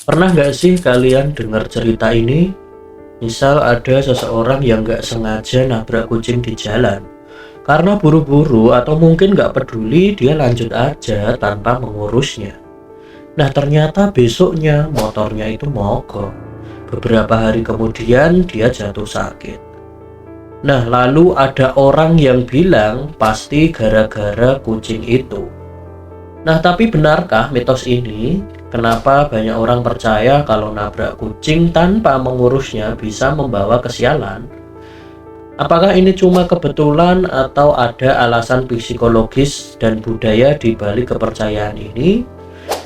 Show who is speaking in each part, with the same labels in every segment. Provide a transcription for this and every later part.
Speaker 1: Pernah nggak sih kalian dengar cerita ini? Misal ada seseorang yang nggak sengaja nabrak kucing di jalan. Karena buru-buru atau mungkin nggak peduli, dia lanjut aja tanpa mengurusnya. Nah, ternyata besoknya motornya itu mogok. Beberapa hari kemudian dia jatuh sakit. Nah, lalu ada orang yang bilang pasti gara-gara kucing itu. Nah, tapi benarkah mitos ini? Kenapa banyak orang percaya kalau nabrak kucing tanpa mengurusnya bisa membawa kesialan? Apakah ini cuma kebetulan atau ada alasan psikologis dan budaya di balik kepercayaan ini?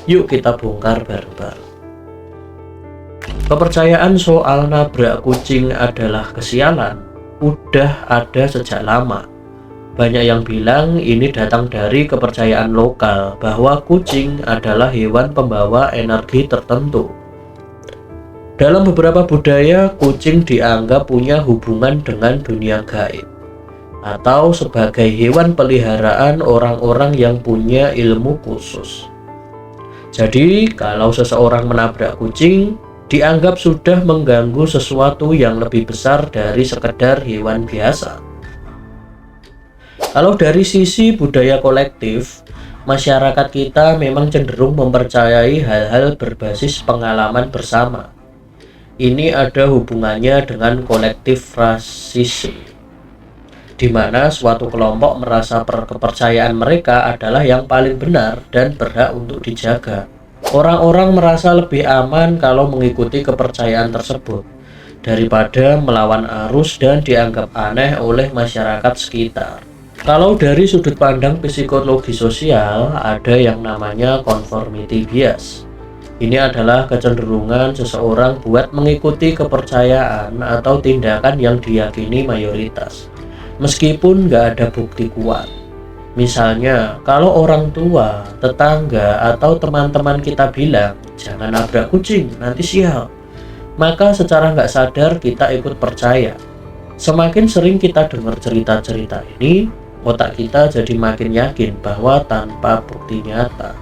Speaker 1: Yuk kita bongkar bareng-bareng. Kepercayaan soal nabrak kucing adalah kesialan udah ada sejak lama. Banyak yang bilang ini datang dari kepercayaan lokal bahwa kucing adalah hewan pembawa energi tertentu. Dalam beberapa budaya, kucing dianggap punya hubungan dengan dunia gaib atau sebagai hewan peliharaan orang-orang yang punya ilmu khusus. Jadi, kalau seseorang menabrak kucing, dianggap sudah mengganggu sesuatu yang lebih besar dari sekedar hewan biasa. Kalau dari sisi budaya kolektif, masyarakat kita memang cenderung mempercayai hal-hal berbasis pengalaman bersama. Ini ada hubungannya dengan kolektif rasisme, di mana suatu kelompok merasa kepercayaan mereka adalah yang paling benar dan berhak untuk dijaga. Orang-orang merasa lebih aman kalau mengikuti kepercayaan tersebut daripada melawan arus dan dianggap aneh oleh masyarakat sekitar. Kalau dari sudut pandang psikologi sosial, ada yang namanya conformity bias. Ini adalah kecenderungan seseorang buat mengikuti kepercayaan atau tindakan yang diyakini mayoritas, meskipun nggak ada bukti kuat. Misalnya, kalau orang tua, tetangga, atau teman-teman kita bilang, jangan nabrak kucing, nanti sial. Maka secara nggak sadar kita ikut percaya. Semakin sering kita dengar cerita-cerita ini, otak kita jadi makin yakin bahwa tanpa bukti nyata.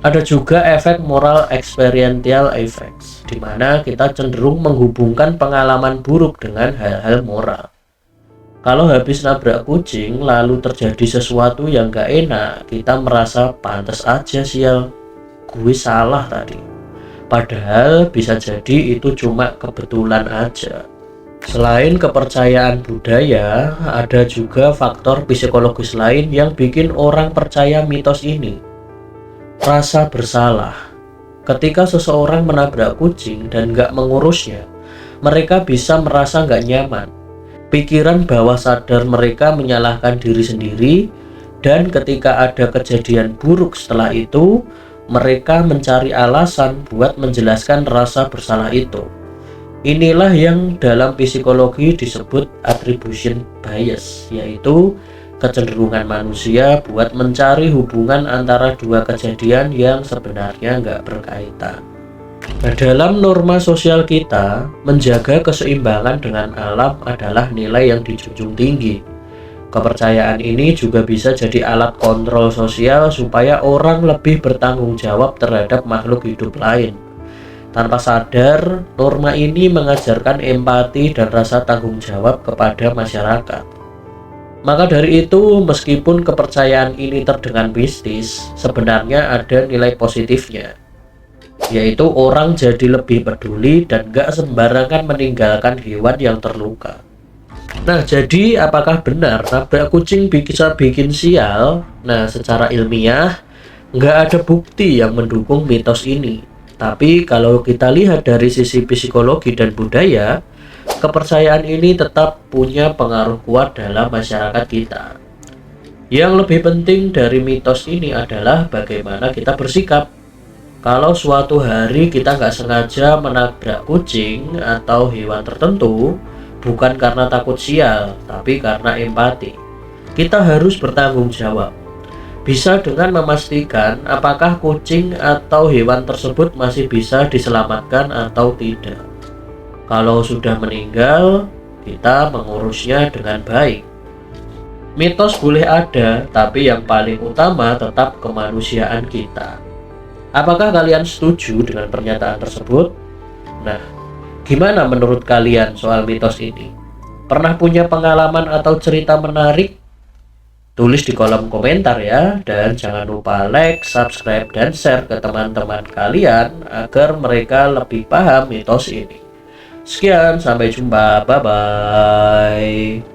Speaker 1: Ada juga efek moral experiential effects, di mana kita cenderung menghubungkan pengalaman buruk dengan hal-hal moral. Kalau habis nabrak kucing, lalu terjadi sesuatu yang gak enak, kita merasa pantas aja sial, gue salah tadi. Padahal bisa jadi itu cuma kebetulan aja. Selain kepercayaan budaya, ada juga faktor psikologis lain yang bikin orang percaya mitos ini. Rasa bersalah. Ketika seseorang menabrak kucing dan gak mengurusnya, mereka bisa merasa gak nyaman. Pikiran bawah sadar mereka menyalahkan diri sendiri, dan ketika ada kejadian buruk setelah itu, mereka mencari alasan buat menjelaskan rasa bersalah itu. Inilah yang dalam psikologi disebut attribution bias, yaitu kecenderungan manusia buat mencari hubungan antara dua kejadian yang sebenarnya nggak berkaitan. Nah, dalam norma sosial kita, menjaga keseimbangan dengan alam adalah nilai yang dijunjung tinggi. Kepercayaan ini juga bisa jadi alat kontrol sosial supaya orang lebih bertanggung jawab terhadap makhluk hidup lain. Tanpa sadar, norma ini mengajarkan empati dan rasa tanggung jawab kepada masyarakat. Maka dari itu, meskipun kepercayaan ini terdengar mistis, sebenarnya ada nilai positifnya, yaitu orang jadi lebih peduli dan gak sembarangan meninggalkan hewan yang terluka. Nah, jadi apakah benar nabrak kucing bisa bikin sial? Nah, secara ilmiah, nggak ada bukti yang mendukung mitos ini. Tapi kalau kita lihat dari sisi psikologi dan budaya, kepercayaan ini tetap punya pengaruh kuat dalam masyarakat kita. Yang lebih penting dari mitos ini adalah bagaimana kita bersikap. Kalau suatu hari kita nggak sengaja menabrak kucing atau hewan tertentu, bukan karena takut sial, tapi karena empati, kita harus bertanggung jawab. Bisa dengan memastikan apakah kucing atau hewan tersebut masih bisa diselamatkan atau tidak. Kalau sudah meninggal, kita mengurusnya dengan baik. Mitos boleh ada, tapi yang paling utama tetap kemanusiaan kita. Apakah kalian setuju dengan pernyataan tersebut? Nah, gimana menurut kalian soal mitos ini? Pernah punya pengalaman atau cerita menarik? Tulis di kolom komentar ya, dan jangan lupa like, subscribe, dan share ke teman-teman kalian agar mereka lebih paham mitos ini. Sekian, sampai jumpa, bye-bye.